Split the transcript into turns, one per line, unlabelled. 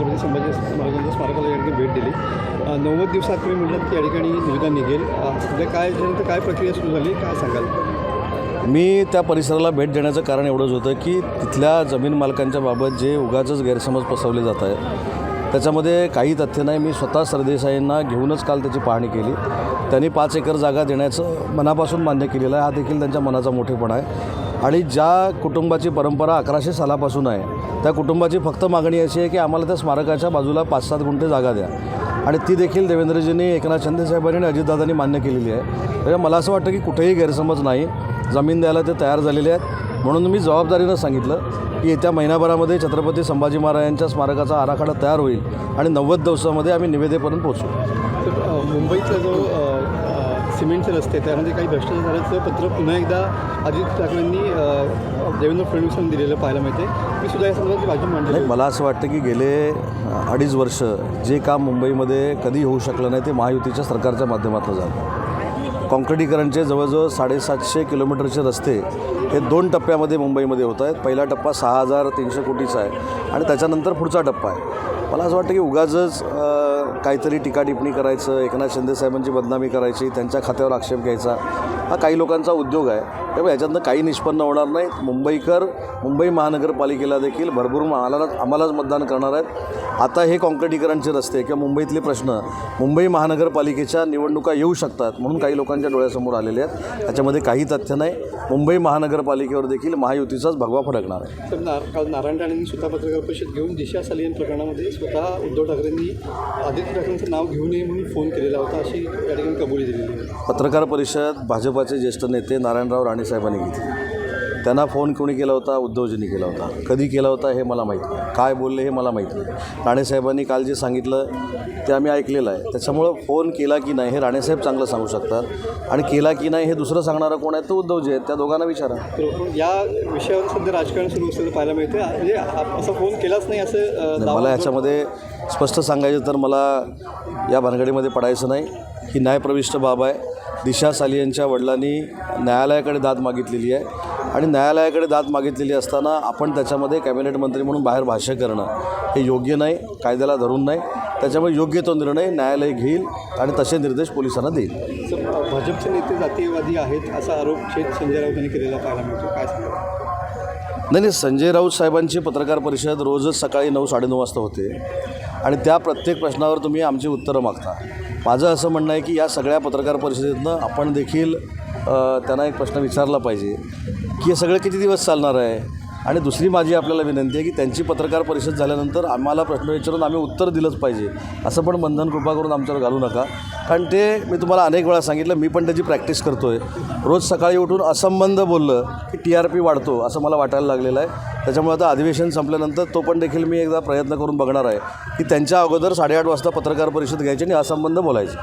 छत्रपती संभाजी महाराजांच्या स्मारकाला या ठिकाणी भेट दिली. 90 दिवसात तुम्ही म्हटलं की या ठिकाणी निविदा निघेल. सध्या काय त्यानंतर काय प्रक्रिया सुरू झाली, काय सांगाल?
मी त्या परिसराला भेट देण्याचं कारण एवढंच होतं की तिथल्या जमीन मालकांच्या बाबत जे उगाचच गैरसमज पसरवले जात आहे त्याच्यामध्ये काही तथ्य नाही. मी स्वतः सरदेसाईंना घेऊनच काल त्याची पाहणी केली. त्यांनी 5 एकर जागा देण्याचं मनापासून मान्य केलेलं आहे. हा देखील त्यांच्या मनाचा मोठेपणा आहे. आणि ज्या कुटुंबाची परंपरा 1100 सालापासून आहे त्या कुटुंबाची फक्त मागणी अशी आहे की आम्हाला त्या स्मारकाच्या बाजूला 5-7 गुंठे जागा द्या. आणि ती देखील देवेंद्रजींनी, एकनाथ शिंदेसाहेबांनी आणि अजितदादांनी मान्य केलेली आहे. त्यामुळे मला असं वाटतं की कुठेही गैरसमज नाही. जमीन द्यायला ते तयार झालेले आहेत. म्हणून मी जबाबदारीनं सांगितलं की येत्या महिनाभरामध्ये छत्रपती संभाजी महाराजांच्या स्मारकाचा आराखडा तयार होईल आणि 90 दिवसामध्ये आम्ही निविदेपर्यंत पोहोचू.
तर मुंबईतला जो सिमेंटचे रस्ते त्यामध्ये काही भ्रष्टाचाराचं पत्र पुन्हा एकदा अजित ठाकरेंनी देवेंद्र फडणवीसांनी दिलेलं पाहायला मिळते. मी सुद्धा या संदर्भात भाजप मांडली.
मला असं वाटतं की गेले 2.5 वर्ष जे काम मुंबईमध्ये कधी होऊ शकलं नाही ते महायुतीच्या सरकारच्या माध्यमातून झालं. काँक्रिटीकरणचे जवळजवळ 750 किलोमीटरचे रस्ते हे 2 टप्प्यामध्ये मुंबईमध्ये होत आहेत. पहिला टप्पा 6,300 कोटीचा आहे आणि त्याच्यानंतर पुढचा टप्पा आहे. मला असं वाटतं की उगाचच काहीतरी टीकाटिप्पणी करायचं, एकनाथ शिंदेसाहेबांची बदनामी करायची, त्यांच्या खात्यावर आक्षेप घ्यायचा हा काही लोकांचा उद्योग आहे. त्यामुळे याच्यातनं काही निष्पन्न होणार नाही. मुंबई महानगरपालिकेला देखील भरपूर आम्हालाच मतदान करणार आहेत. आता हे काँक्रिटीकरणचे रस्ते किंवा मुंबईतले प्रश्न मुंबई महानगरपालिकेच्या निवडणुका येऊ शकतात म्हणून काही लोकांच्या डोळ्यासमोर आलेले आहेत. त्याच्यामध्ये काही तथ्य नाही. मुंबई महानगरपालिकेवर देखील महायुतीचाच भगवा फडकणार आहे.
तर काल नारायण राणेंनी स्वतः पत्रकार परिषद घेऊन दिशा सालियन प्रकरणामध्ये स्वतः उद्धव ठाकरेंनी आदित्य ठाकरेंचं नाव घेऊ नये म्हणून फोन केलेला होता, अशी या ठिकाणी कबुली दिलेली आहे.
पत्रकार परिषद भाजपाचे ज्येष्ठ नेते नारायणराव राणेसाहेबांनी घेतली. त्यांना फोन कोणी केला होता? उद्धवजींनी केला होता. कधी केला होता हे मला माहीत नाही. काय बोलले हे मला माहीत नाही. राणेसाहेबांनी काल जे सांगितलं ते आम्ही ऐकलेलं आहे. त्याच्यामुळं फोन केला की नाही हे राणेसाहेब चांगलं सांगू शकतात आणि केला की नाही हे दुसरं सांगणारं कोण आहे? तो उद्धवजी आहेत. त्या दोघांना विचारा.
या विषयावर सध्या राजकारण सुरू असलेलं पाहायला मिळते. म्हणजे असा फोन केलाच नाही असं
मला याच्यामध्ये स्पष्ट सांगायचं तर मला या भानगडीमध्ये पडायचं नाही. ही न्यायप्रविष्ट बाब आहे. दिशा सालियनच्या वडिलांनी न्यायालयाकडे दाद मागितलेली आहे आणि न्यायालयाकडे दाद मागितलेली असताना आपण त्याच्यामध्ये कॅबिनेट मंत्री म्हणून बाहेर भाष्य करणं हे योग्य नाही, कायद्याला धरून नाही. त्याच्यामुळे योग्य तो निर्णय न्यायालय घेईल आणि तसे निर्देश पोलिसांना देईल.
भाजपचे नेते जातीयवादी आहेत असा आरोप संजय राऊत यांनी केलेला पाहायला मिळतो. काय सांगा?
नाही, संजय राऊत साहेबांची पत्रकार परिषद रोजच सकाळी 9-9:30 वाजता होते आणि त्या प्रत्येक प्रश्नावर तुम्ही आमची उत्तरं मागता. माझं असं म्हणणं आहे की या सगळ्या पत्रकार परिषदेतनं आपण देखील त्यांना एक प्रश्न विचारला पाहिजे की हे सगळं किती दिवस चालणार आहे. आणि दुसरी माझी आपल्याला विनंती आहे की त्यांची पत्रकार परिषद झाल्यानंतर आम्हाला प्रश्न विचारून आम्ही उत्तर दिलंच पाहिजे. असं पण बंधन कृपा करून आमच्यावर घालू नका. कारण ते मी तुम्हाला अनेक वेळा सांगितलं, मी पण त्याची प्रॅक्टिस करतो आहे. रोज सकाळी उठून असंबंध बोललं की TRP वाढतो असं मला वाटायला लागलेलं आहे. त्याच्यामुळे आता अधिवेशन संपल्यानंतर तो पण देखील मी एकदा प्रयत्न करून बघणार आहे की त्यांच्या अगोदर 8:30 वाजता पत्रकार परिषद घ्यायची आणि असंबंध बोलायचे.